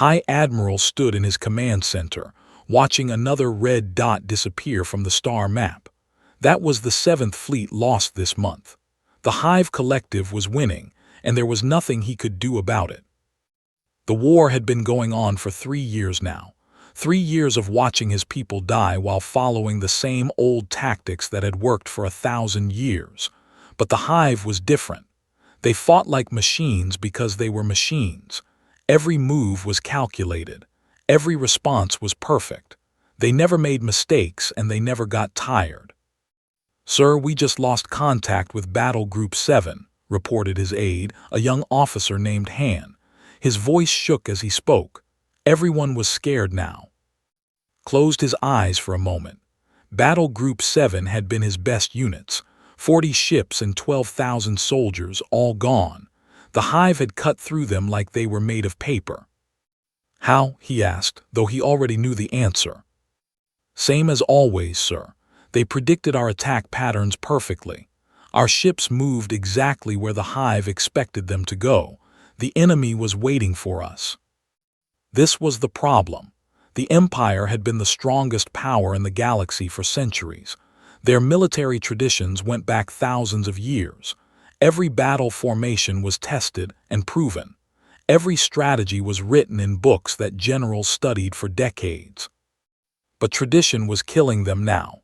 High Admiral stood in his command center, watching another red dot disappear from the star map. That was the 7th Fleet lost this month. The Hive Collective was winning, and there was nothing he could do about it. The war had been going on for 3 years now. 3 years of watching his people die while following the same old tactics that had worked for 1,000 years. But the Hive was different. They fought like machines because they were machines. Every move was calculated. Every response was perfect. They never made mistakes and they never got tired. "Sir, we just lost contact with Battle Group 7, reported his aide, a young officer named Han. His voice shook as he spoke. Everyone was scared now. Closed his eyes for a moment. Battle Group 7 had been his best units. 40 ships and 12,000 soldiers, all gone. The Hive had cut through them like they were made of paper. "How?" he asked, though he already knew the answer. "Same as always, sir. They predicted our attack patterns perfectly. Our ships moved exactly where the Hive expected them to go. The enemy was waiting for us." This was the problem. The Empire had been the strongest power in the galaxy for centuries. Their military traditions went back thousands of years. Every battle formation was tested and proven. Every strategy was written in books that generals studied for decades. But tradition was killing them now.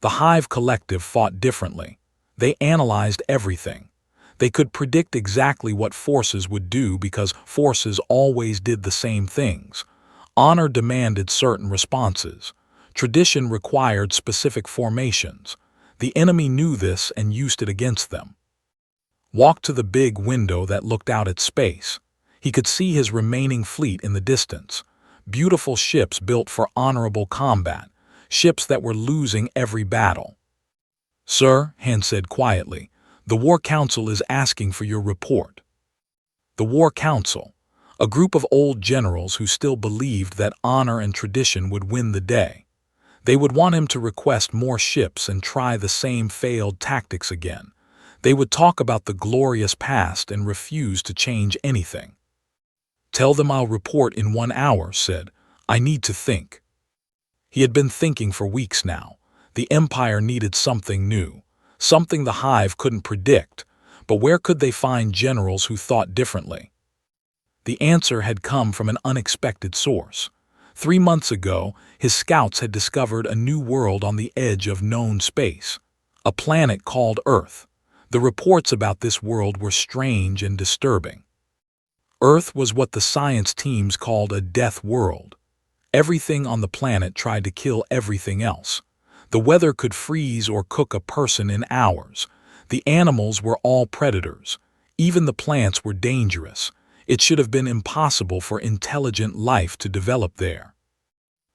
The Hive Collective fought differently. They analyzed everything. They could predict exactly what forces would do because forces always did the same things. Honor demanded certain responses. Tradition required specific formations. The enemy knew this and used it against them. Walked to the big window that looked out at space. He could see his remaining fleet in the distance. Beautiful ships built for honorable combat. Ships that were losing every battle. "Sir," Han said quietly, "the War Council is asking for your report." The War Council, a group of old generals who still believed that honor and tradition would win the day. They would want him to request more ships and try the same failed tactics again. They would talk about the glorious past and refuse to change anything. "Tell them I'll report in 1 hour," said. "I need to think." He had been thinking for weeks now. The Empire needed something new, something the Hive couldn't predict, but where could they find generals who thought differently? The answer had come from an unexpected source. 3 months ago, his scouts had discovered a new world on the edge of known space, a planet called Earth. The reports about this world were strange and disturbing. Earth was what the science teams called a death world. Everything on the planet tried to kill everything else. The weather could freeze or cook a person in hours. The animals were all predators. Even the plants were dangerous. It should have been impossible for intelligent life to develop there.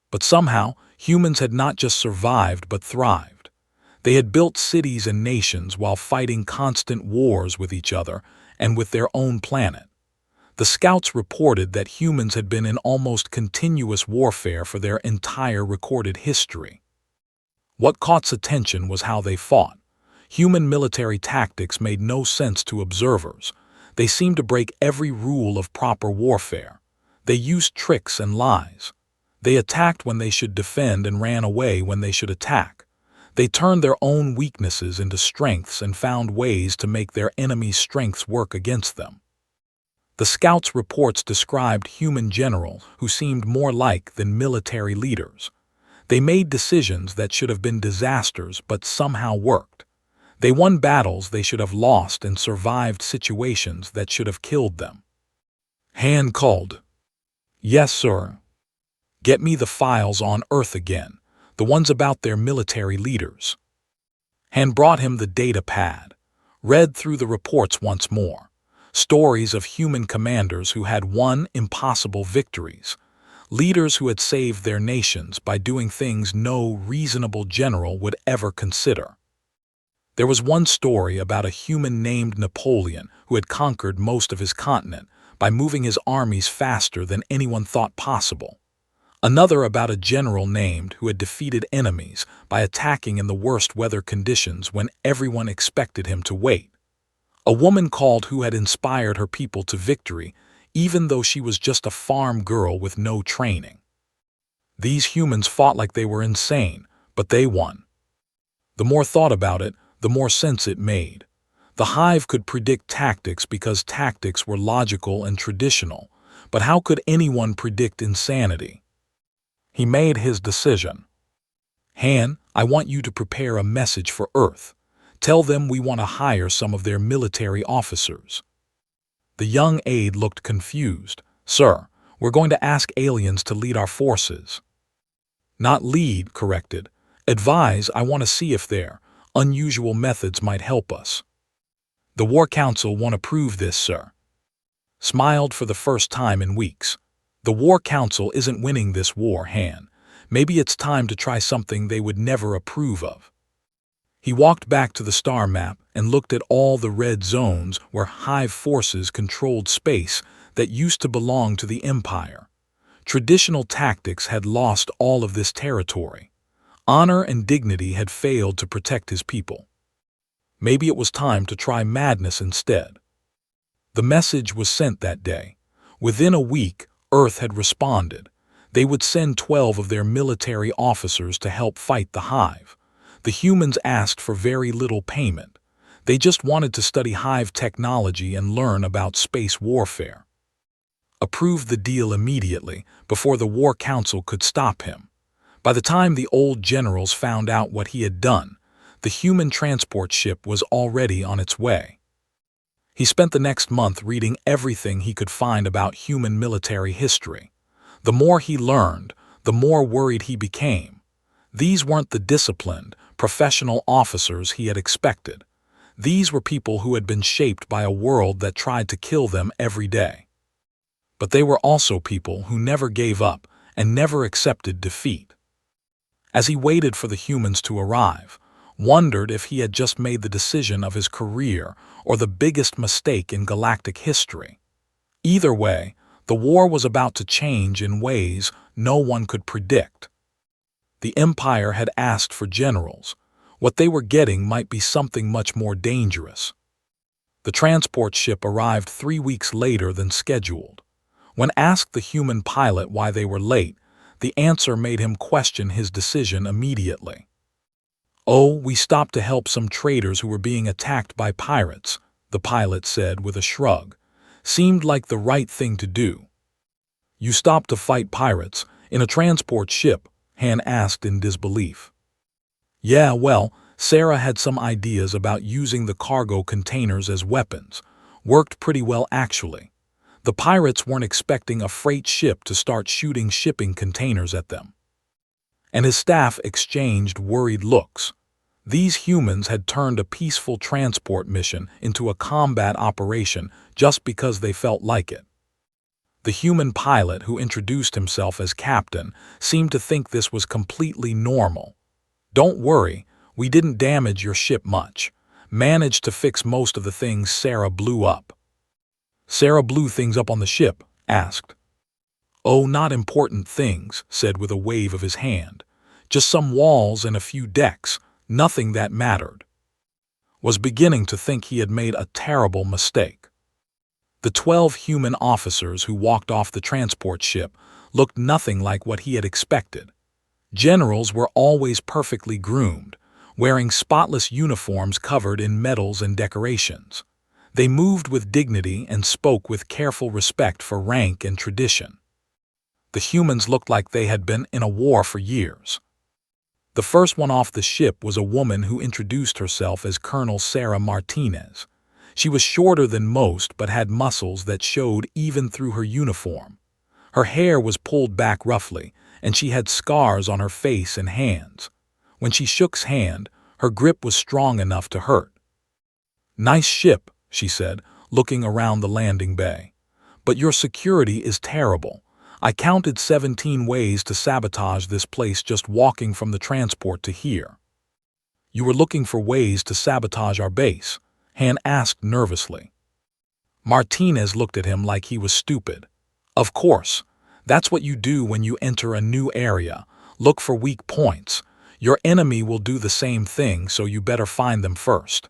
But somehow, humans had not just survived but thrived. They had built cities and nations while fighting constant wars with each other and with their own planet. The scouts reported that humans had been in almost continuous warfare for their entire recorded history. What caught attention was how they fought. Human military tactics made no sense to observers. They seemed to break every rule of proper warfare. They used tricks and lies. They attacked when they should defend and ran away when they should attack. They turned their own weaknesses into strengths and found ways to make their enemy's strengths work against them. The scouts' reports described human generals who seemed more like than military leaders. They made decisions that should have been disasters but somehow worked. They won battles they should have lost and survived situations that should have killed them. Han called. "Yes, sir." "Get me the files on Earth again, the ones about their military leaders." Han brought him the data pad, read through the reports once more. Stories of human commanders who had won impossible victories. Leaders who had saved their nations by doing things no reasonable general would ever consider. There was one story about a human named Napoleon who had conquered most of his continent by moving his armies faster than anyone thought possible. Another about a general named who had defeated enemies by attacking in the worst weather conditions when everyone expected him to wait. A woman called who had inspired her people to victory, even though she was just a farm girl with no training. These humans fought like they were insane, but they won. The more thought about it, the more sense it made. The Hive could predict tactics because tactics were logical and traditional, but how could anyone predict insanity? He made his decision. Han, I want you to prepare a message for Earth. Tell them we want to hire some of their military officers. The young aide looked confused. Sir, we're going to ask aliens to lead our forces. Not lead, corrected. Advise, I want to see if their unusual methods might help us. The War Council won't approve this, sir. Smiled for the first time in weeks. The War Council isn't winning this war, Han. Maybe it's time to try something they would never approve of. He walked back to the star map and looked at all the red zones where Hive forces controlled space that used to belong to the Empire. Traditional tactics had lost all of this territory. Honor and dignity had failed to protect his people. Maybe it was time to try madness instead. The message was sent that day. Within a week, Earth had responded. They would send 12 of their military officers to help fight the Hive. The humans asked for very little payment. They just wanted to study Hive technology and learn about space warfare. Approved the deal immediately, before the War Council could stop him. By the time the old generals found out what he had done, the human transport ship was already on its way. He spent the next month reading everything he could find about human military history. The more he learned, the more worried he became. These weren't the disciplined, professional officers he had expected. These were people who had been shaped by a world that tried to kill them every day. But they were also people who never gave up and never accepted defeat. As he waited for the humans to arrive, wondered if he had just made the decision of his career or the biggest mistake in galactic history. Either way, the war was about to change in ways no one could predict. The Empire had asked for generals. What they were getting might be something much more dangerous. The transport ship arrived 3 weeks later than scheduled. When asked the human pilot why they were late, the answer made him question his decision immediately. Oh, we stopped to help some traders who were being attacked by pirates, the pilot said with a shrug. Seemed like the right thing to do. You stopped to fight pirates in a transport ship? Han asked in disbelief. Yeah, well, Sarah had some ideas about using the cargo containers as weapons. Worked pretty well actually. The pirates weren't expecting a freight ship to start shooting shipping containers at them. And his staff exchanged worried looks. These humans had turned a peaceful transport mission into a combat operation just because they felt like it. The human pilot, who introduced himself as captain, seemed to think this was completely normal. Don't worry, we didn't damage your ship much. Managed to fix most of the things Sarah blew up. Sarah blew things up on the ship? Asked. Oh, not important things, said with a wave of his hand. Just some walls and a few decks, nothing that mattered. Was beginning to think he had made a terrible mistake. The 12 human officers who walked off the transport ship looked nothing like what he had expected. Generals were always perfectly groomed, wearing spotless uniforms covered in medals and decorations. They moved with dignity and spoke with careful respect for rank and tradition. The humans looked like they had been in a war for years. The first one off the ship was a woman who introduced herself as Colonel Sarah Martinez. She was shorter than most but had muscles that showed even through her uniform. Her hair was pulled back roughly, and she had scars on her face and hands. When she shook his hand, her grip was strong enough to hurt. Nice ship, she said, looking around the landing bay. But your security is terrible. I counted 17 ways to sabotage this place just walking from the transport to here. You were looking for ways to sabotage our base? Han asked nervously. Martinez looked at him like he was stupid. Of course. That's what you do when you enter a new area. Look for weak points. Your enemy will do the same thing, so you better find them first.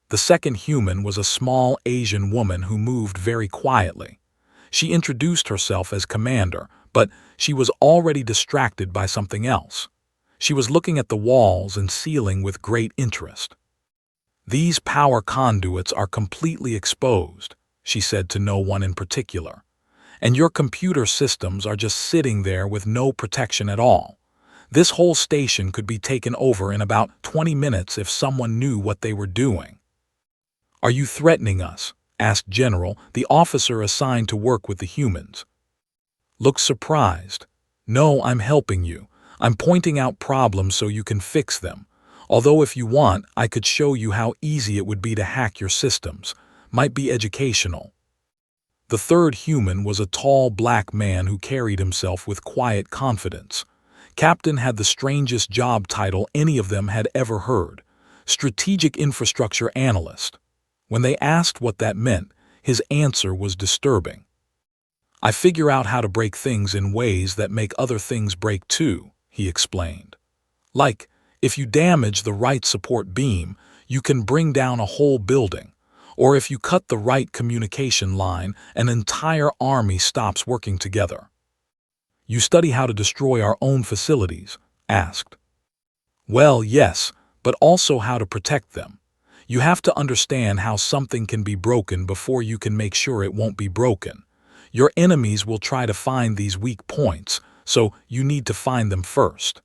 The second human was a small Asian woman who moved very quietly. She introduced herself as commander, but she was already distracted by something else. She was looking at the walls and ceiling with great interest. "These power conduits are completely exposed," she said to no one in particular. "And your computer systems are just sitting there with no protection at all. This whole station could be taken over in about 20 minutes if someone knew what they were doing." "Are you threatening us?" asked General, the officer assigned to work with the humans. Looked surprised. "No, I'm helping you. I'm pointing out problems so you can fix them. Although if you want, I could show you how easy it would be to hack your systems. Might be educational." The third human was a tall black man who carried himself with quiet confidence. Captain had the strangest job title any of them had ever heard: Strategic Infrastructure Analyst. When they asked what that meant, his answer was disturbing. "I figure out how to break things in ways that make other things break too," he explained. "Like, if you damage the right support beam, you can bring down a whole building. Or if you cut the right communication line, an entire army stops working together." "You study how to destroy our own facilities?" asked. "Well, yes, but also how to protect them. You have to understand how something can be broken before you can make sure it won't be broken. Your enemies will try to find these weak points, so you need to find them first."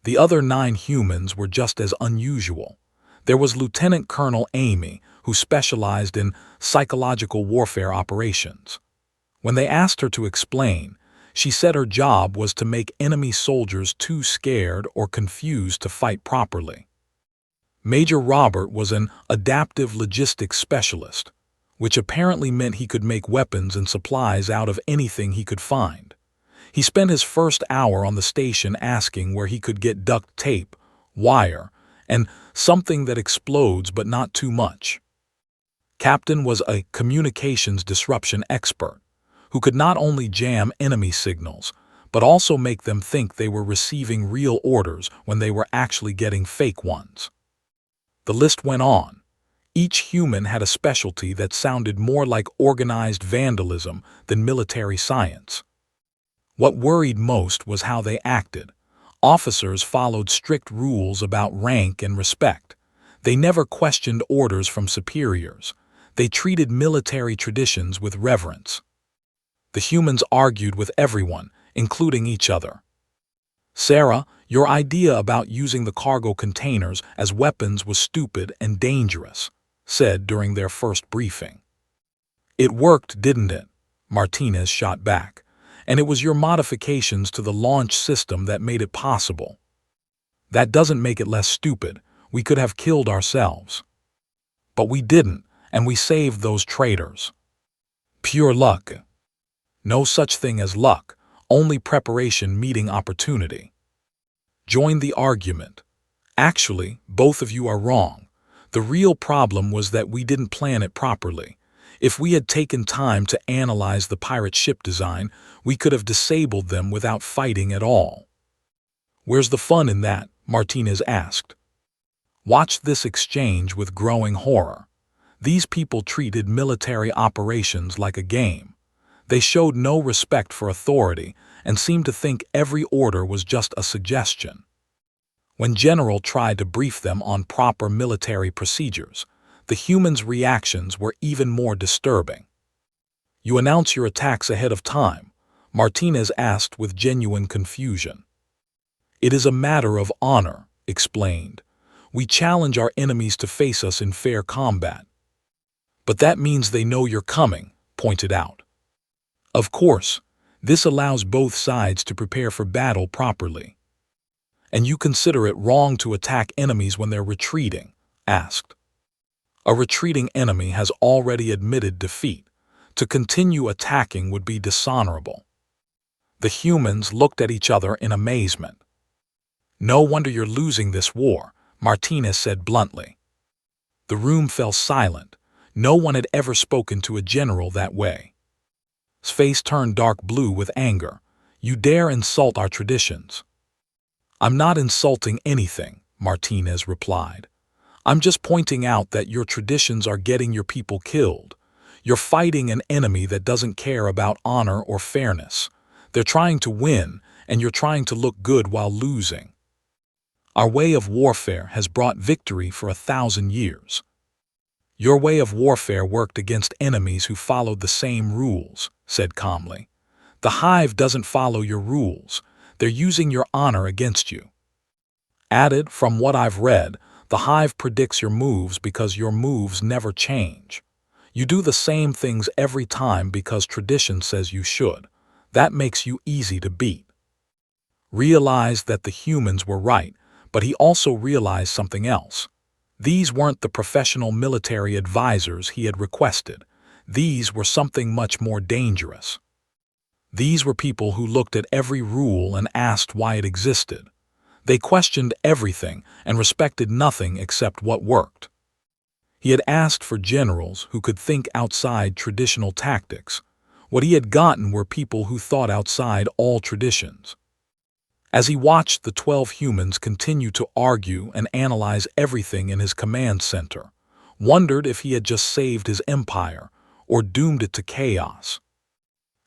The other 9 humans were just as unusual. There was Lieutenant Colonel Amy, who specialized in psychological warfare operations. When they asked her to explain, she said her job was to make enemy soldiers too scared or confused to fight properly. Major Robert was an adaptive logistics specialist, which apparently meant he could make weapons and supplies out of anything he could find. He spent his first hour on the station asking where he could get duct tape, wire, and something that explodes but not too much. Captain was a communications disruption expert, who could not only jam enemy signals, but also make them think they were receiving real orders when they were actually getting fake ones. The list went on. Each human had a specialty that sounded more like organized vandalism than military science. What worried most was how they acted. Officers followed strict rules about rank and respect. They never questioned orders from superiors. They treated military traditions with reverence. The humans argued with everyone, including each other. "Sarah, your idea about using the cargo containers as weapons was stupid and dangerous," said during their first briefing. "It worked, didn't it?" Martinez shot back. "And it was your modifications to the launch system that made it possible." "That doesn't make it less stupid. We could have killed ourselves." "But we didn't, and we saved those traitors." "Pure luck." "No such thing as luck, only preparation meeting opportunity." Join the argument. "Actually, both of you are wrong. The real problem was that we didn't plan it properly. If we had taken time to analyze the pirate ship design, we could have disabled them without fighting at all." "Where's the fun in that?" Martinez asked. Watched this exchange with growing horror. These people treated military operations like a game. They showed no respect for authority and seemed to think every order was just a suggestion. When General tried to brief them on proper military procedures, the humans' reactions were even more disturbing. "You announce your attacks ahead of time?" Martinez asked with genuine confusion. "It is a matter of honor," explained. "We challenge our enemies to face us in fair combat." "But that means they know you're coming," pointed out. "Of course, this allows both sides to prepare for battle properly." "And you consider it wrong to attack enemies when they're retreating?" asked. "A retreating enemy has already admitted defeat. To continue attacking would be dishonorable." The humans looked at each other in amazement. "No wonder you're losing this war," Martinez said bluntly. The room fell silent. No one had ever spoken to a general that way. His face turned dark blue with anger. "You dare insult our traditions." "I'm not insulting anything," Martinez replied. "I'm just pointing out that your traditions are getting your people killed. You're fighting an enemy that doesn't care about honor or fairness. They're trying to win, and you're trying to look good while losing. Our way of warfare has brought victory for 1,000 years. Your way of warfare worked against enemies who followed the same rules, said calmly. The hive doesn't follow your rules. They're using your honor against you. Added, from what I've read, the hive predicts your moves because your moves never change. You do the same things every time because tradition says you should. That makes you easy to beat. Realized that the humans were right, but he also realized something else. These weren't the professional military advisors he had requested. These were something much more dangerous. These were people who looked at every rule and asked why it existed. They questioned everything and respected nothing except what worked. He had asked for generals who could think outside traditional tactics. What he had gotten were people who thought outside all traditions. As he watched the 12 humans continue to argue and analyze everything in his command center, wondered if he had just saved his empire or doomed it to chaos.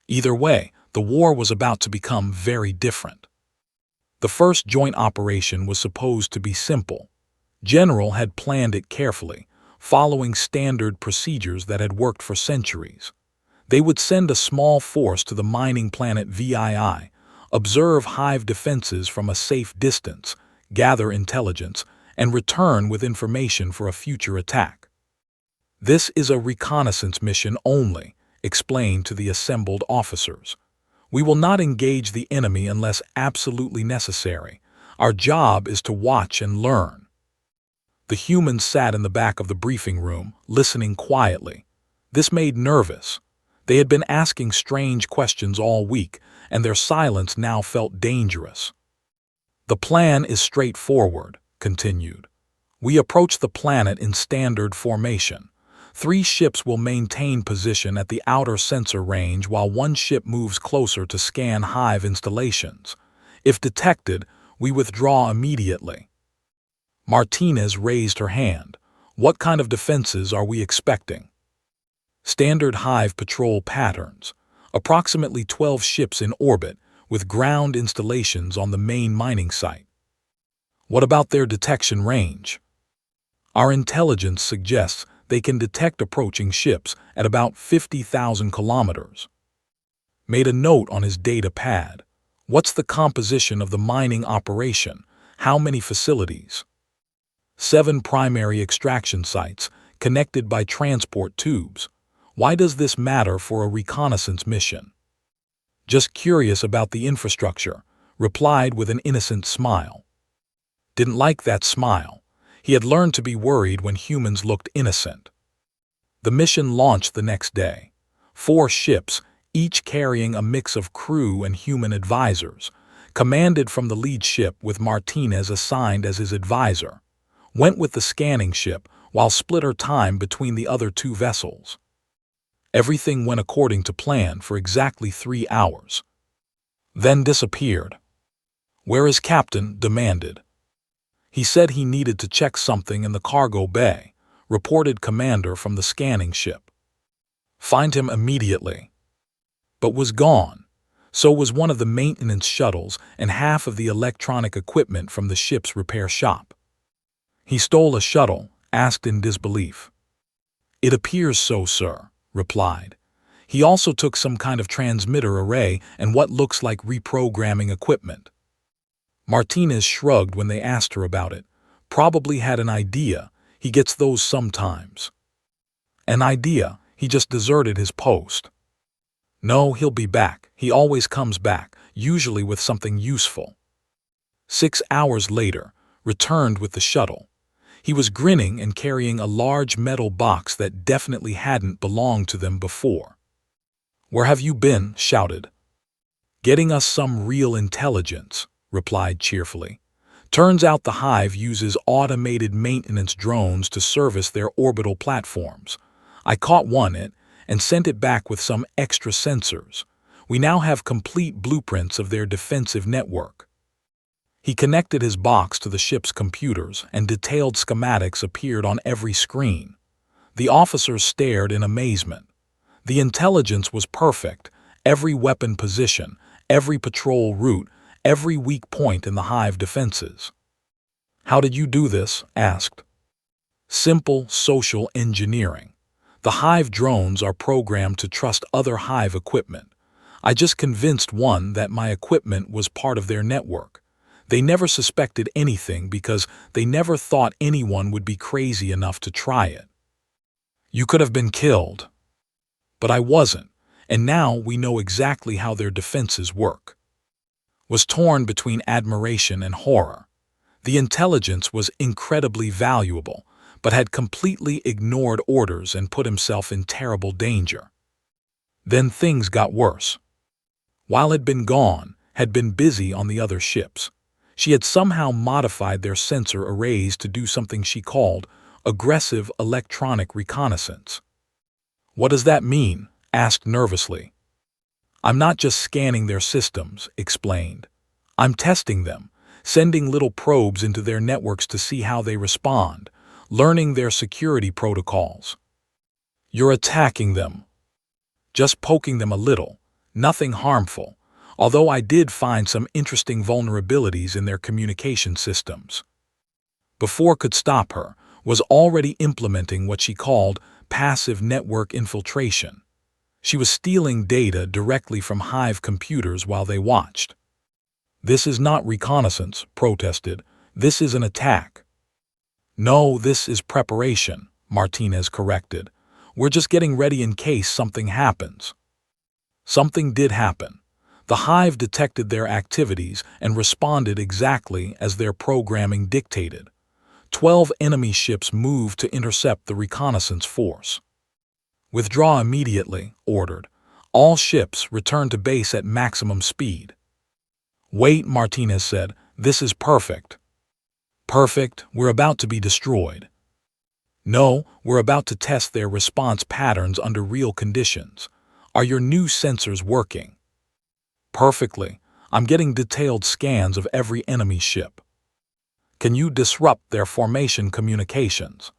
Either way, the war was about to become very different. The first joint operation was supposed to be simple. General had planned it carefully, following standard procedures that had worked for centuries. They would send a small force to the mining planet VII, observe hive defenses from a safe distance, gather intelligence, and return with information for a future attack. This is a reconnaissance mission only, explained to the assembled officers. We will not engage the enemy unless absolutely necessary. Our job is to watch and learn. The humans sat in the back of the briefing room, listening quietly. This made nervous. They had been asking strange questions all week, and their silence now felt dangerous. The plan is straightforward, continued. We approach the planet in standard formation. 3 ships will maintain position at the outer sensor range while 1 ship moves closer to scan hive installations. If detected, we withdraw immediately. Martinez raised her hand. What kind of defenses are we expecting? Standard hive patrol patterns. Approximately 12 ships in orbit, with ground installations on the main mining site. What about their detection range? Our intelligence suggests they can detect approaching ships at about 50,000 kilometers. Made a note on his data pad. What's the composition of the mining operation? How many facilities? 7 primary extraction sites, connected by transport tubes. Why does this matter for a reconnaissance mission? Just curious about the infrastructure, replied with an innocent smile. Didn't like that smile. He had learned to be worried when humans looked innocent. The mission launched the next day. 4 ships, each carrying a mix of crew and human advisors, commanded from the lead ship with Martinez assigned as his advisor, went with the scanning ship while split her time between the other 2 vessels. Everything went according to plan for exactly 3 hours. Then disappeared. Where is Captain? Demanded. He said he needed to check something in the cargo bay, reported commander from the scanning ship. Find him immediately. But was gone. So was one of the maintenance shuttles and half of the electronic equipment from the ship's repair shop. He stole a shuttle, asked in disbelief. It appears so, sir, replied. He also took some kind of transmitter array and what looks like reprogramming equipment. Martinez shrugged when they asked her about it. Probably had an idea. He gets those sometimes. An idea? He just deserted his post. No, he'll be back. He always comes back, usually with something useful. 6 hours later, returned with the shuttle. He was grinning and carrying a large metal box that definitely hadn't belonged to them before. Where have you been? Shouted. Getting us some real intelligence, replied cheerfully. Turns out the hive uses automated maintenance drones to service their orbital platforms. I caught one and sent it back with some extra sensors. We now have complete blueprints of their defensive network. He connected his box to the ship's computers and detailed schematics appeared on every screen. The officers stared in amazement. The intelligence was perfect, every weapon position, every patrol route, every weak point in the hive defenses. "How did you do this?" asked. "Simple social engineering. The hive drones are programmed to trust other hive equipment. I just convinced one that my equipment was part of their network. They never suspected anything because they never thought anyone would be crazy enough to try it. You could have been killed." "But I wasn't, and now we know exactly how their defenses work." Was torn between admiration and horror. The intelligence was incredibly valuable, but had completely ignored orders and put himself in terrible danger. Then things got worse. While had been gone, had been busy on the other ships. She had somehow modified their sensor arrays to do something she called aggressive electronic reconnaissance. "What does that mean?" asked nervously. "I'm not just scanning their systems," explained. "I'm testing them, sending little probes into their networks to see how they respond, learning their security protocols." "You're attacking them." "Just poking them a little, nothing harmful, although I did find some interesting vulnerabilities in their communication systems." Before could stop her, was already implementing what she called passive network infiltration. She was stealing data directly from hive computers while they watched. "This is not reconnaissance," protested. "This is an attack." "No, this is preparation," Martinez corrected. "We're just getting ready in case something happens." Something did happen. The hive detected their activities and responded exactly as their programming dictated. 12 enemy ships moved to intercept the reconnaissance force. "Withdraw immediately," ordered. "All ships return to base at maximum speed." "Wait," Martinez said. "This is perfect." "Perfect? We're about to be destroyed." "No, we're about to test their response patterns under real conditions. Are your new sensors working?" "Perfectly. I'm getting detailed scans of every enemy ship." "Can you disrupt their formation communications?"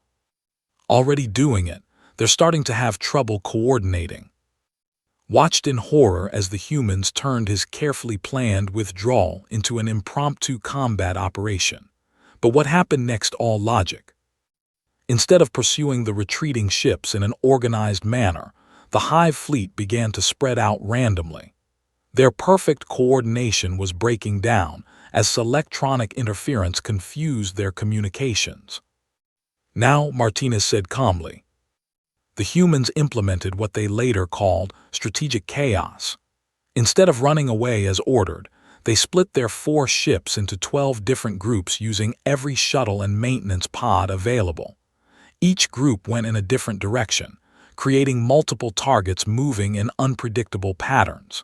"Already doing it. They're starting to have trouble coordinating." Watched in horror as the humans turned his carefully planned withdrawal into an impromptu combat operation. But what happened next all logic. Instead of pursuing the retreating ships in an organized manner, the hive fleet began to spread out randomly. Their perfect coordination was breaking down as electronic interference confused their communications. "Now," Martinez said calmly, "the humans implemented what they later called strategic chaos. Instead of running away as ordered, they split their 4 ships into 12 different groups using every shuttle and maintenance pod available. Each group went in a different direction, creating multiple targets moving in unpredictable patterns.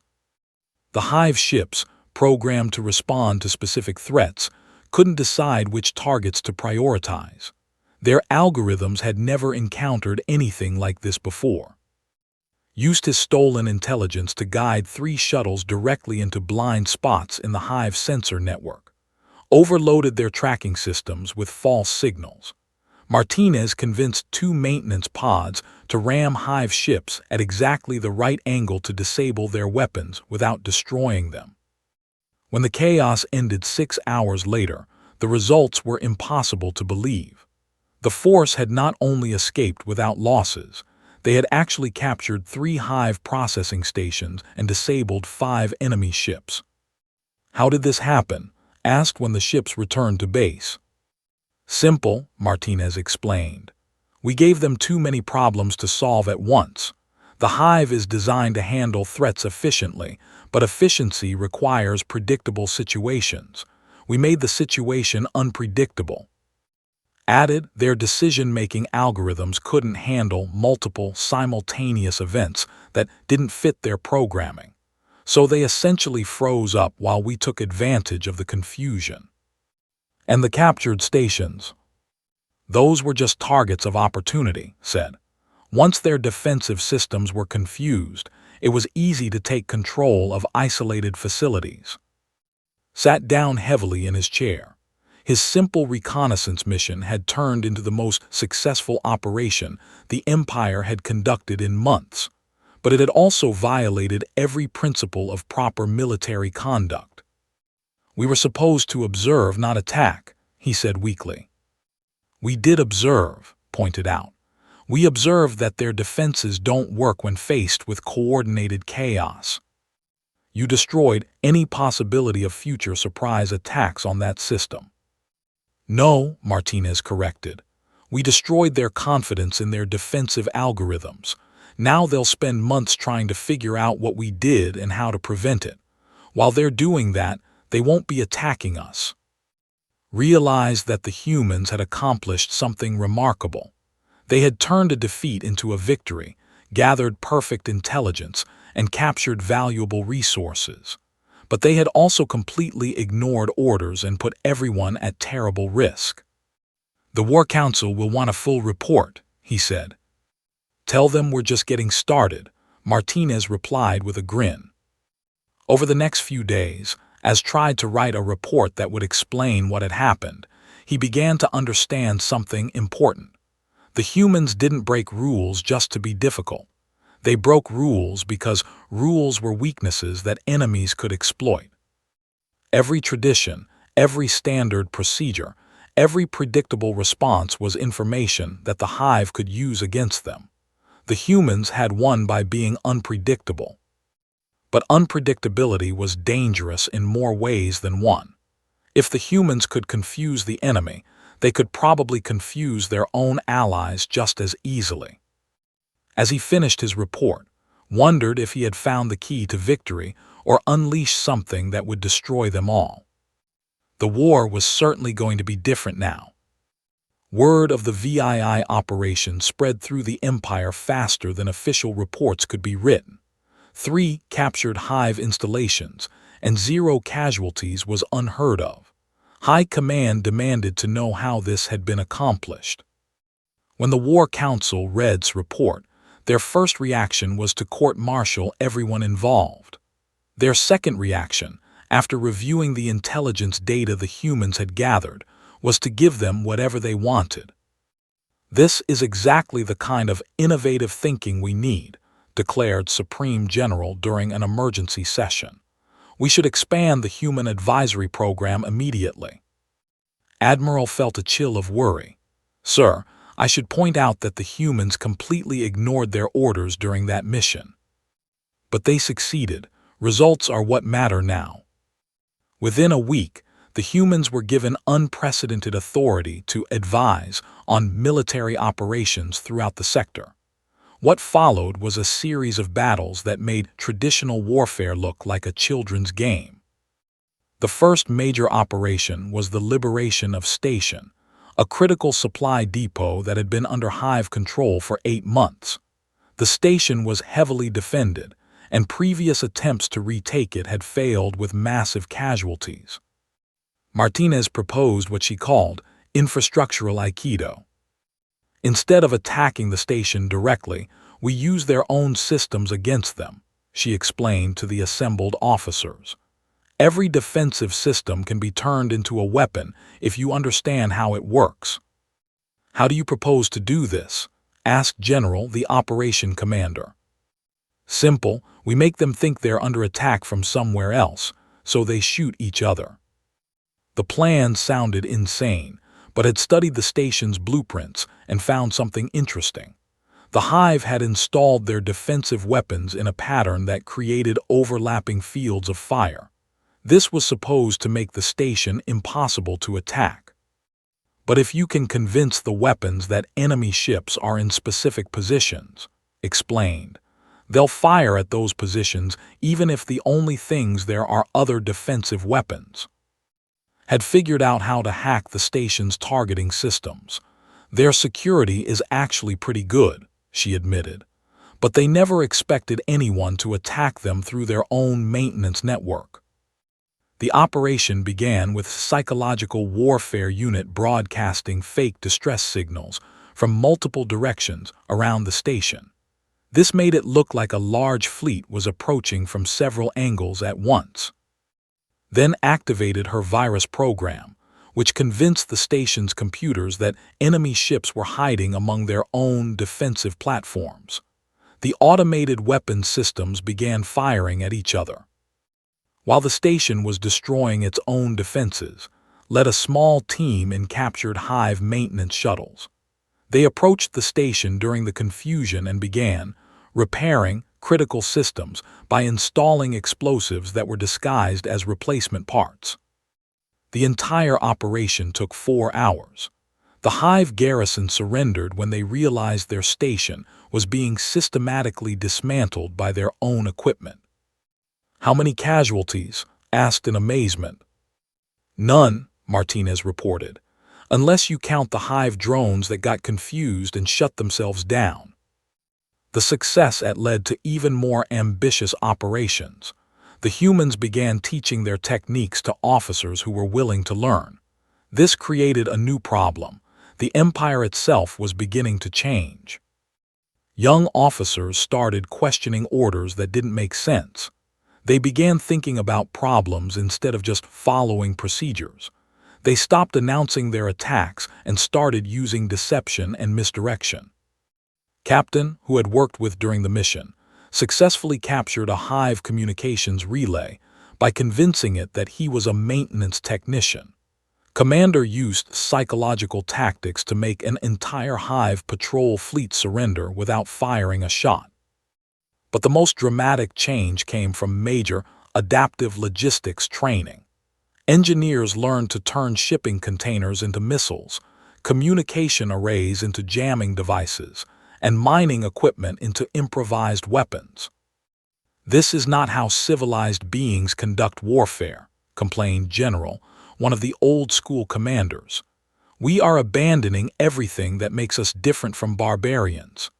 The hive ships, programmed to respond to specific threats, couldn't decide which targets to prioritize. Their algorithms had never encountered anything like this before. Used his stolen intelligence to guide 3 shuttles directly into blind spots in the hive sensor network. Overloaded their tracking systems with false signals. Martinez convinced 2 maintenance pods to ram hive ships at exactly the right angle to disable their weapons without destroying them. When the chaos ended 6 hours later, the results were impossible to believe. The force had not only escaped without losses, they had actually captured 3 hive processing stations and disabled 5 enemy ships. "How did this happen?" asked when the ships returned to base. "Simple," Martinez explained. "We gave them too many problems to solve at once. The hive is designed to handle threats efficiently, but efficiency requires predictable situations. We made the situation unpredictable." Added, their decision-making algorithms couldn't handle multiple simultaneous events that didn't fit their programming. So they essentially froze up while we took advantage of the confusion. "And the captured stations?" "Those were just targets of opportunity," said. "Once their defensive systems were confused, it was easy to take control of isolated facilities." Sat down heavily in his chair. His simple reconnaissance mission had turned into the most successful operation the Empire had conducted in months. but it had also violated every principle of proper military conduct. "We were supposed to observe, not attack," he said weakly. "We did observe," pointed out. "We observed that their defenses don't work when faced with coordinated chaos. You destroyed any possibility of future surprise attacks on that system." "No," Martinez corrected. "We destroyed their confidence in their defensive algorithms. Now they'll spend months trying to figure out what we did and how to prevent it. While they're doing that, they won't be attacking us." Realized that the humans had accomplished something remarkable. They had turned a defeat into a victory, gathered perfect intelligence, and captured valuable resources. But they had also completely ignored orders and put everyone at terrible risk. "The War Council will want a full report," he said. "Tell them we're just getting started," Martinez replied with a grin. Over the next few days, as tried to write a report that would explain what had happened, he began to understand something important. The humans didn't break rules just to be difficult. They broke rules because rules were weaknesses that enemies could exploit. Every tradition, every standard procedure, every predictable response was information that the hive could use against them. The humans had won by being unpredictable. But unpredictability was dangerous in more ways than one. If the humans could confuse the enemy, they could probably confuse their own allies just as easily. As he finished his report, wondered if he had found the key to victory or unleashed something that would destroy them all. The war was certainly going to be different now. Word of the VII operation spread through the Empire faster than official reports could be written. 3 captured hive installations, and 0 casualties was unheard of. High Command demanded to know how this had been accomplished. When the War Council read's report, their first reaction was to court-martial everyone involved. Their second reaction, after reviewing the intelligence data the humans had gathered, was to give them whatever they wanted. "This is exactly the kind of innovative thinking we need," declared Supreme General during an emergency session. "We should expand the Human Advisory Program immediately." Admiral felt a chill of worry. "Sir, I should point out that the humans completely ignored their orders during that mission." "But they succeeded. Results are what matter now." Within a week, the humans were given unprecedented authority to advise on military operations throughout the sector. What followed was a series of battles that made traditional warfare look like a children's game. The first major operation was the liberation of Station, a critical supply depot that had been under hive control for 8 months. The station was heavily defended, and previous attempts to retake it had failed with massive casualties. Martinez proposed what she called infrastructural Aikido. "Instead of attacking the station directly, we use their own systems against them," she explained to the assembled officers. "Every defensive system can be turned into a weapon if you understand how it works." "How do you propose to do this?" asked General, the operation commander. "Simple, we make them think they're under attack from somewhere else, so they shoot each other." The plan sounded insane, but had studied the station's blueprints and found something interesting. The hive had installed their defensive weapons in a pattern that created overlapping fields of fire. This was supposed to make the station impossible to attack. "But if you can convince the weapons that enemy ships are in specific positions," explained, "they'll fire at those positions even if the only things there are other defensive weapons." Had figured out how to hack the station's targeting systems. "Their security is actually pretty good," she admitted, "but they never expected anyone to attack them through their own maintenance network." The operation began with psychological warfare unit broadcasting fake distress signals from multiple directions around the station. This made it look like a large fleet was approaching from several angles at once. Then activated her virus program, which convinced the station's computers that enemy ships were hiding among their own defensive platforms. The automated weapon systems began firing at each other. While the station was destroying its own defenses, led a small team in captured Hive maintenance shuttles. They approached the station during the confusion and began repairing critical systems by installing explosives that were disguised as replacement parts. The entire operation took 4 hours. The Hive garrison surrendered when they realized their station was being systematically dismantled by their own equipment. "How many casualties?" asked in amazement. "None," Martinez reported, "unless you count the Hive drones that got confused and shut themselves down." The success led to even more ambitious operations. The humans began teaching their techniques to officers who were willing to learn. This created a new problem. The Empire itself was beginning to change. Young officers started questioning orders that didn't make sense. They began thinking about problems instead of just following procedures. They stopped announcing their attacks and started using deception and misdirection. Captain, who had worked with during the mission, successfully captured a Hive communications relay by convincing it that he was a maintenance technician. Commander used psychological tactics to make an entire Hive patrol fleet surrender without firing a shot. But the most dramatic change came from major adaptive logistics training. Engineers learned to turn shipping containers into missiles, communication arrays into jamming devices, and mining equipment into improvised weapons. "This is not how civilized beings conduct warfare," complained General, one of the old-school commanders. "We are abandoning everything that makes us different from barbarians."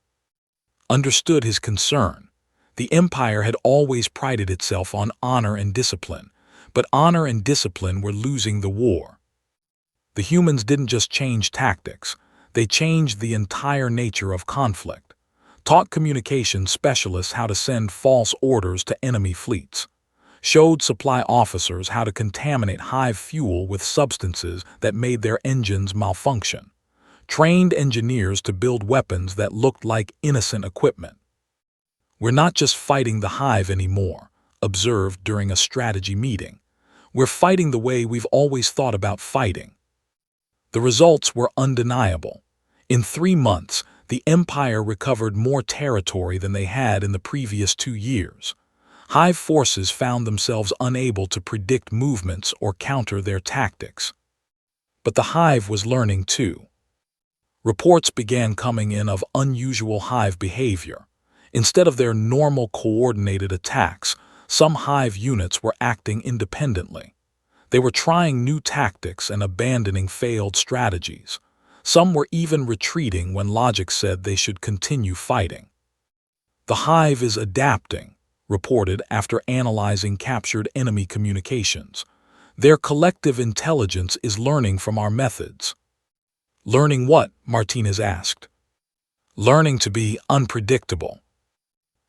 Understood his concern. The Empire had always prided itself on honor and discipline, but honor and discipline were losing the war. The humans didn't just change tactics, they changed the entire nature of conflict, taught communication specialists how to send false orders to enemy fleets, showed supply officers how to contaminate Hive fuel with substances that made their engines malfunction, trained engineers to build weapons that looked like innocent equipment. "We're not just fighting the Hive anymore," observed during a strategy meeting. "We're fighting the way we've always thought about fighting." The results were undeniable. In 3 months, the Empire recovered more territory than they had in the previous 2 years. Hive forces found themselves unable to predict movements or counter their tactics. But the Hive was learning too. Reports began coming in of unusual Hive behavior. Instead of their normal coordinated attacks, some Hive units were acting independently. They were trying new tactics and abandoning failed strategies. Some were even retreating when logic said they should continue fighting. "The Hive is adapting," reported after analyzing captured enemy communications. "Their collective intelligence is learning from our methods." "Learning what?" Martinez asked. "Learning to be unpredictable."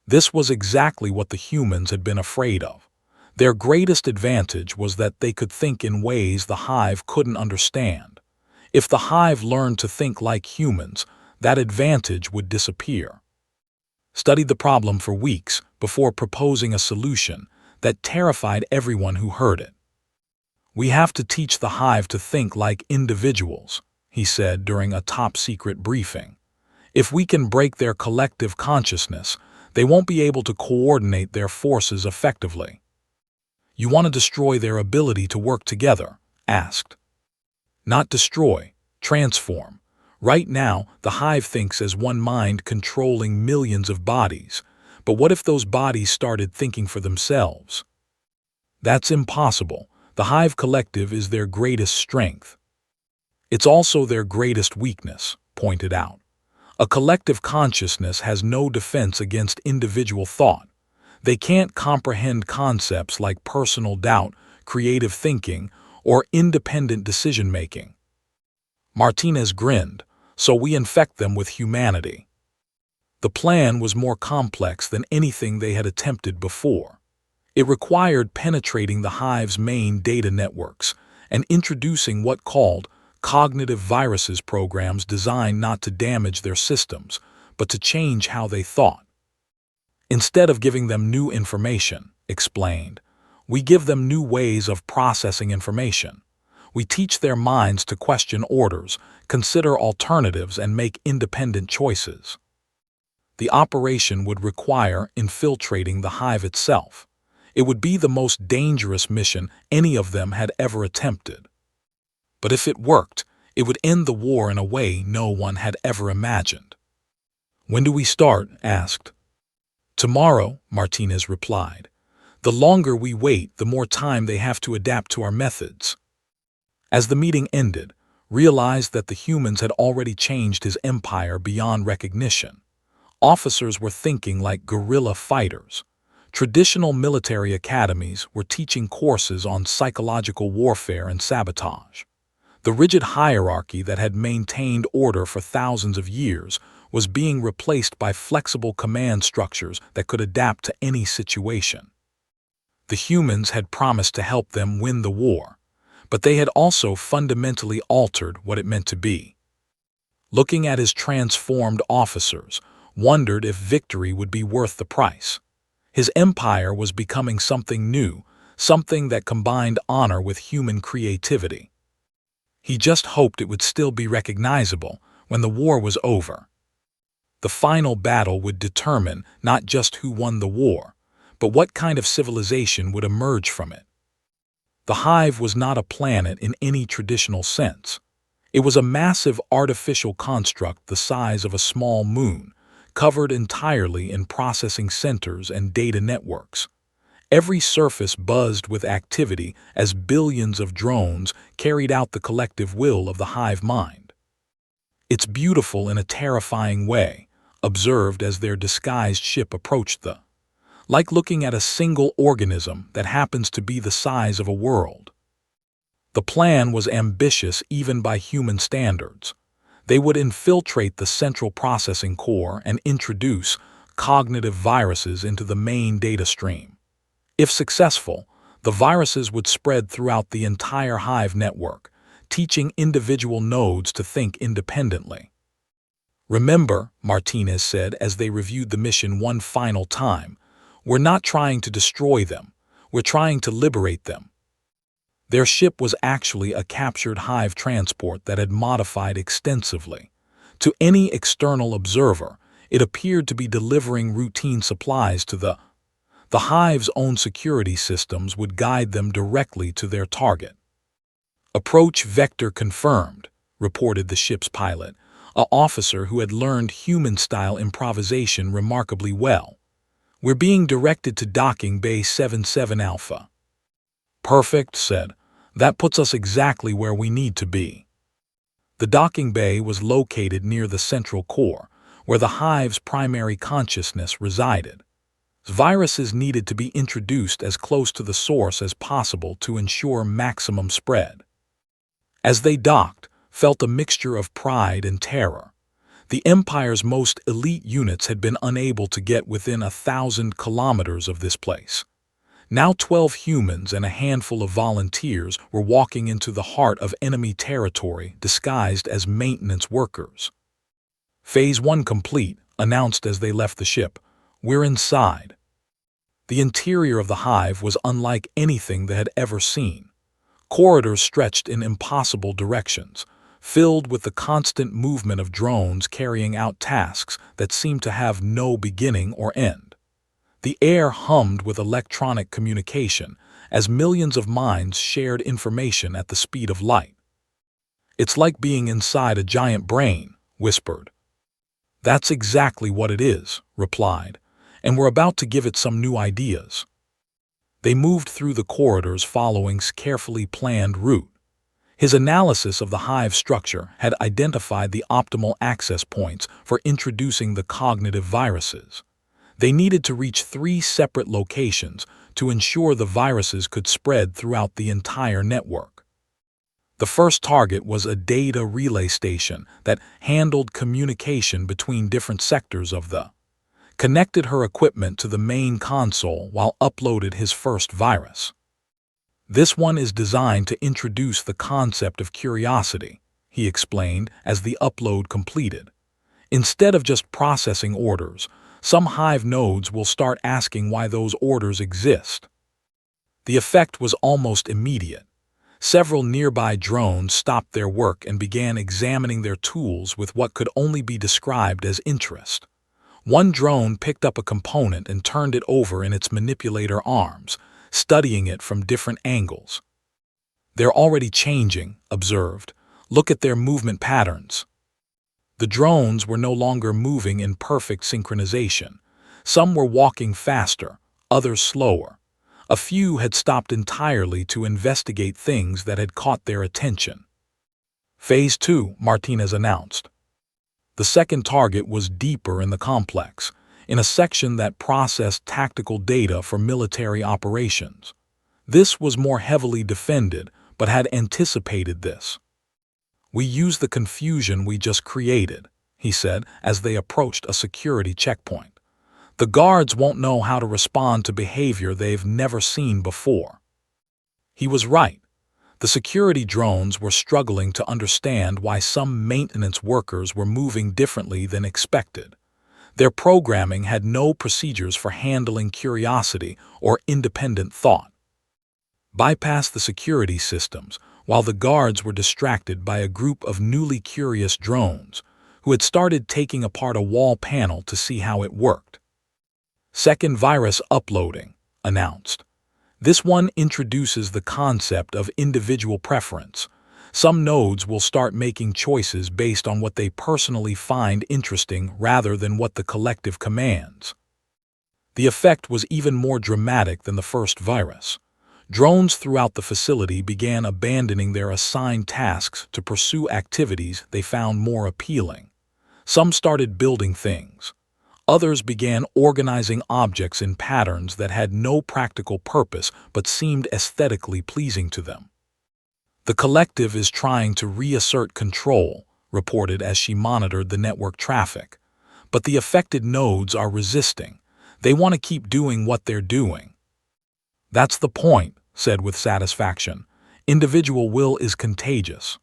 This was exactly what the humans had been afraid of. Their greatest advantage was that they could think in ways the Hive couldn't understand. If the Hive learned to think like humans, that advantage would disappear. Studied the problem for weeks before proposing a solution that terrified everyone who heard it. "We have to teach the Hive to think like individuals," he said during a top-secret briefing. "If we can break their collective consciousness, they won't be able to coordinate their forces effectively." "You want to destroy their ability to work together?" asked. "Not destroy, transform. Right now, the Hive thinks as one mind controlling millions of bodies. But what if those bodies started thinking for themselves?" "That's impossible. The Hive collective is their greatest strength." "It's also their greatest weakness," pointed out. "A collective consciousness has no defense against individual thought. They can't comprehend concepts like personal doubt, creative thinking, or independent decision-making." Martinez grinned. "So we infect them with humanity." The plan was more complex than anything they had attempted before. It required penetrating the Hive's main data networks and introducing what called cognitive viruses, programs designed not to damage their systems, but to change how they thought. Instead of giving them new information, explained, we give them new ways of processing information. We teach their minds to question orders, consider alternatives, and make independent choices. The operation would require infiltrating the hive itself. It would be the most dangerous mission any of them had ever attempted. But if it worked, it would end the war in a way no one had ever imagined. "When do we start?" asked. "Tomorrow," Martinez replied. "The longer we wait, the more time they have to adapt to our methods." As the meeting ended, realized that the humans had already changed his empire beyond recognition. Officers were thinking like guerrilla fighters. Traditional military academies were teaching courses on psychological warfare and sabotage. The rigid hierarchy that had maintained order for thousands of years was being replaced by flexible command structures that could adapt to any situation. The humans had promised to help them win the war, but they had also fundamentally altered what it meant to be. Looking at his transformed officers, wondered if victory would be worth the price. His empire was becoming something new, something that combined honor with human creativity. He just hoped it would still be recognizable when the war was over. The final battle would determine not just who won the war, but what kind of civilization would emerge from it. The hive was not a planet in any traditional sense. It was a massive artificial construct the size of a small moon, covered entirely in processing centers and data networks. Every surface buzzed with activity as billions of drones carried out the collective will of the hive mind. "It's beautiful in a terrifying way," observed as their disguised ship approached like looking at a single organism that happens to be the size of a world. The plan was ambitious even by human standards. They would infiltrate the central processing core and introduce cognitive viruses into the main data stream. If successful, the viruses would spread throughout the entire hive network, teaching individual nodes to think independently. "Remember," Martinez said as they reviewed the mission one final time, "we're not trying to destroy them, we're trying to liberate them." Their ship was actually a captured hive transport that had modified extensively. To any external observer, it appeared to be delivering routine supplies to the hive's own security systems would guide them directly to their target. "Approach vector confirmed," reported the ship's pilot, an officer who had learned human-style improvisation remarkably well. "We're being directed to docking bay 77 Alpha." "Perfect," said. "That puts us exactly where we need to be." The docking bay was located near the central core, where the hive's primary consciousness resided. Viruses needed to be introduced as close to the source as possible to ensure maximum spread. As they docked, felt a mixture of pride and terror. The Empire's most elite units had been unable to get within 1,000 kilometers of this place. Now 12 humans and a handful of volunteers were walking into the heart of enemy territory disguised as maintenance workers. "Phase 1 complete," announced as they left the ship. "We're inside." The interior of the hive was unlike anything they had ever seen. Corridors stretched in impossible directions, filled with the constant movement of drones carrying out tasks that seemed to have no beginning or end. The air hummed with electronic communication as millions of minds shared information at the speed of light. "It's like being inside a giant brain," whispered. "That's exactly what it is," replied, "and we're about to give it some new ideas." They moved through the corridors following a carefully planned route. His analysis of the hive structure had identified the optimal access points for introducing the cognitive viruses. They needed to reach 3 separate locations to ensure the viruses could spread throughout the entire network. The first target was a data relay station that handled communication between different sectors of connected her equipment to the main console while uploaded his first virus. "This one is designed to introduce the concept of curiosity," he explained as the upload completed. "Instead of just processing orders, some hive nodes will start asking why those orders exist. The effect was almost immediate. Several nearby drones stopped their work and began examining their tools with what could only be described as interest. One drone picked up a component and turned it over in its manipulator arms, studying it from different angles. "They're already changing," observed. "Look at their movement patterns." The drones were no longer moving in perfect synchronization. Some were walking faster, others slower. A few had stopped entirely to investigate things that had caught their attention. "Phase 2, Martinez announced. The second target was deeper in the complex, in a section that processed tactical data for military operations. This was more heavily defended, but had anticipated this. "We use the confusion we just created," he said as they approached a security checkpoint. "The guards won't know how to respond to behavior they've never seen before." He was right. The security drones were struggling to understand why some maintenance workers were moving differently than expected. Their programming had no procedures for handling curiosity or independent thought. Bypass the security systems, while the guards were distracted by a group of newly curious drones who had started taking apart a wall panel to see how it worked. "Second virus uploading," announced. "This one introduces the concept of individual preference. Some nodes will start making choices based on what they personally find interesting rather than what the collective commands." The effect was even more dramatic than the first virus. Drones throughout the facility began abandoning their assigned tasks to pursue activities they found more appealing. Some started building things. Others began organizing objects in patterns that had no practical purpose but seemed aesthetically pleasing to them. "The collective is trying to reassert control," reported as she monitored the network traffic. "But the affected nodes are resisting. They want to keep doing what they're doing." "That's the point," said with satisfaction. "Individual will is contagious."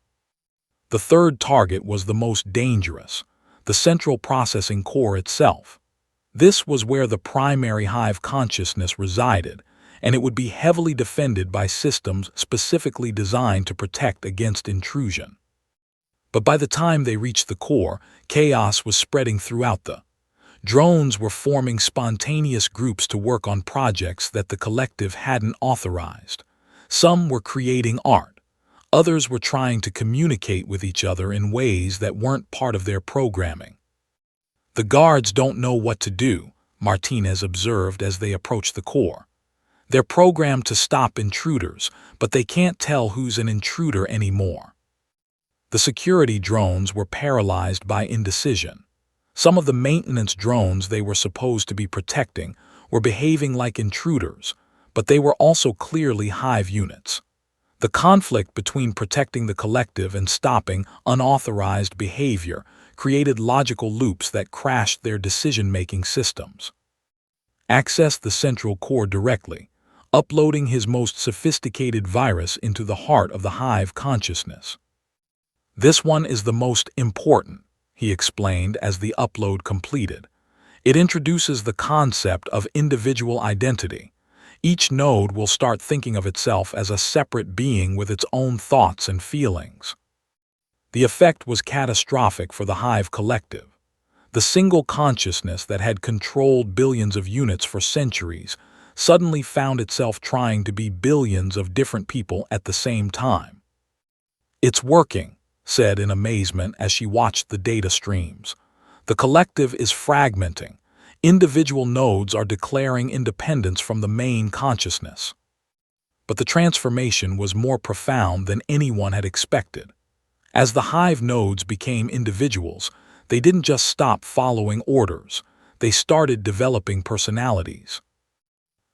The third target was the most dangerous, the central processing core itself. This was where the primary hive consciousness resided, and it would be heavily defended by systems specifically designed to protect against intrusion. But by the time they reached the core, chaos was spreading throughout the drones were forming spontaneous groups to work on projects that the collective hadn't authorized. Some were creating art. Others were trying to communicate with each other in ways that weren't part of their programming. "The guards don't know what to do," Martinez observed as they approached the core. "They're programmed to stop intruders, but they can't tell who's an intruder anymore." The security drones were paralyzed by indecision. Some of the maintenance drones they were supposed to be protecting were behaving like intruders, but they were also clearly hive units. The conflict between protecting the collective and stopping unauthorized behavior created logical loops that crashed their decision-making systems. Access the central core directly, uploading his most sophisticated virus into the heart of the hive consciousness. "This one is the most important," he explained as the upload completed. "It introduces the concept of individual identity. Each node will start thinking of itself as a separate being with its own thoughts and feelings." The effect was catastrophic for the hive collective. The single consciousness that had controlled billions of units for centuries suddenly found itself trying to be billions of different people at the same time. "It's working," said in amazement as she watched the data streams. "The collective is fragmenting. Individual nodes are declaring independence from the main consciousness." But the transformation was more profound than anyone had expected. As the hive nodes became individuals, they didn't just stop following orders, they started developing personalities.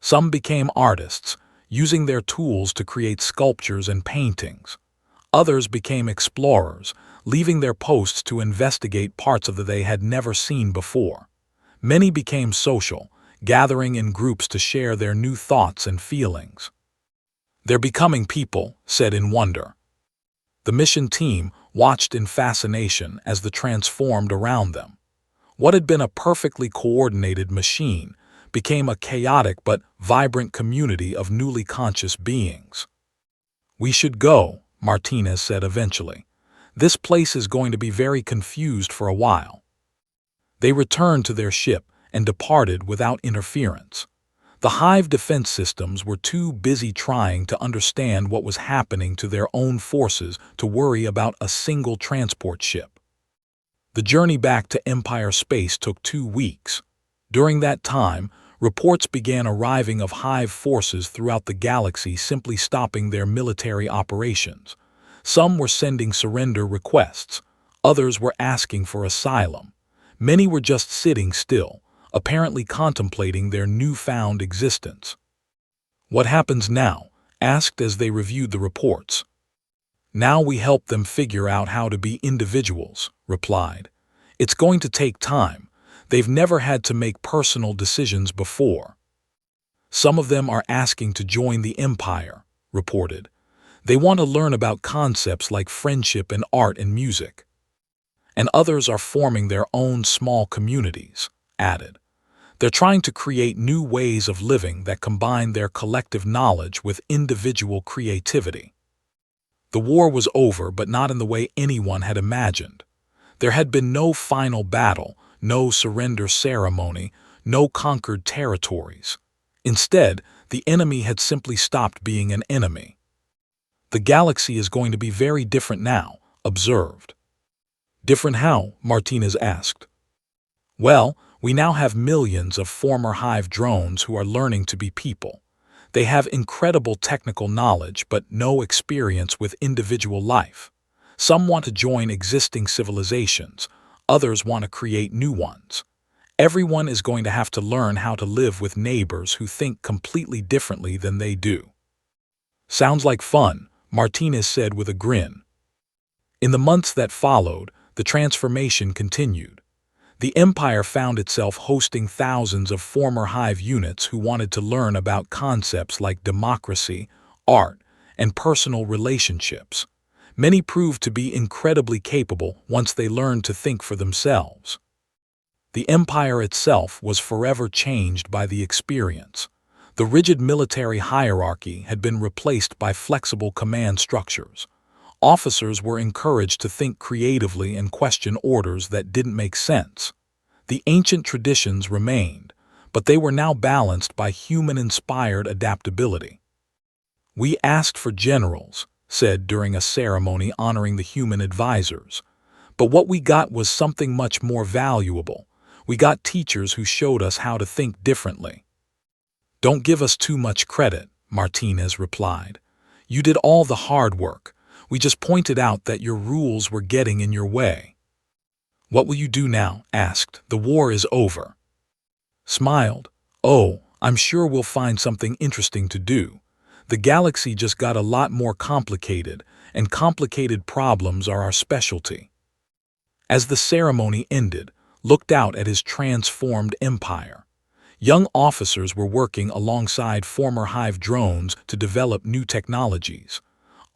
Some became artists, using their tools to create sculptures and paintings. Others became explorers, leaving their posts to investigate parts of the they had never seen before. Many became social, gathering in groups to share their new thoughts and feelings. "They're becoming people," said in wonder. The mission team watched in fascination as the transformed around them. What had been a perfectly coordinated machine became a chaotic but vibrant community of newly conscious beings. "We should go," Martinez said eventually. "This place is going to be very confused for a while." They returned to their ship and departed without interference. The Hive defense systems were too busy trying to understand what was happening to their own forces to worry about a single transport ship. The journey back to Empire space took 2 weeks. During that time, reports began arriving of Hive forces throughout the galaxy simply stopping their military operations. Some were sending surrender requests, others were asking for asylum. Many were just sitting still, apparently contemplating their newfound existence. "What happens now?" asked as they reviewed the reports. "Now we help them figure out how to be individuals," replied. "It's going to take time. They've never had to make personal decisions before." "Some of them are asking to join the Empire," reported. "They want to learn about concepts like friendship and art and music." "And others are forming their own small communities," added. "They're trying to create new ways of living that combine their collective knowledge with individual creativity." The war was over, but not in the way anyone had imagined. There had been no final battle, no surrender ceremony, no conquered territories. Instead, the enemy had simply stopped being an enemy. "The galaxy is going to be very different now," observed. "Different how?" Martinez asked. "Well, we now have millions of former Hive drones who are learning to be people. They have incredible technical knowledge but no experience with individual life. Some want to join existing civilizations, others want to create new ones. Everyone is going to have to learn how to live with neighbors who think completely differently than they do." "Sounds like fun," Martinez said with a grin. In the months that followed, the transformation continued. The Empire found itself hosting thousands of former Hive units who wanted to learn about concepts like democracy, art, and personal relationships. Many proved to be incredibly capable once they learned to think for themselves. The Empire itself was forever changed by the experience. The rigid military hierarchy had been replaced by flexible command structures. Officers were encouraged to think creatively and question orders that didn't make sense. The ancient traditions remained, but they were now balanced by human-inspired adaptability. "We asked for generals," said during a ceremony honoring the human advisors. "But what we got was something much more valuable. We got teachers who showed us how to think differently." "Don't give us too much credit," Martinez replied. "You did all the hard work. We just pointed out that your rules were getting in your way." "What will you do now?" asked. "The war is over." Smiled. "Oh, I'm sure we'll find something interesting to do. The galaxy just got a lot more complicated, and complicated problems are our specialty." As the ceremony ended, looked out at his transformed empire. Young officers were working alongside former Hive drones to develop new technologies.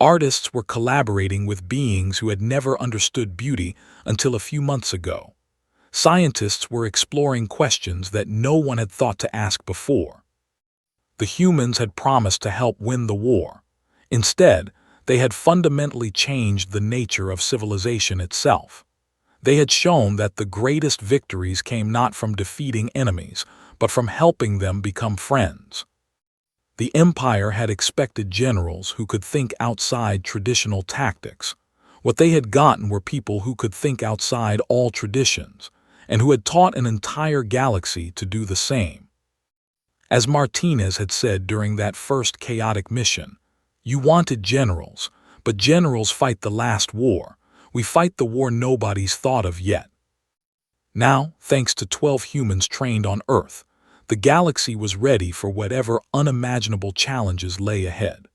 Artists were collaborating with beings who had never understood beauty until a few months ago. Scientists were exploring questions that no one had thought to ask before. The humans had promised to help win the war. Instead, they had fundamentally changed the nature of civilization itself. They had shown that the greatest victories came not from defeating enemies, but from helping them become friends. The Empire had expected generals who could think outside traditional tactics. What they had gotten were people who could think outside all traditions, and who had taught an entire galaxy to do the same. As Martinez had said during that first chaotic mission, "You wanted generals, but generals fight the last war. We fight the war nobody's thought of yet." Now, thanks to 12 humans trained on Earth, the galaxy was ready for whatever unimaginable challenges lay ahead.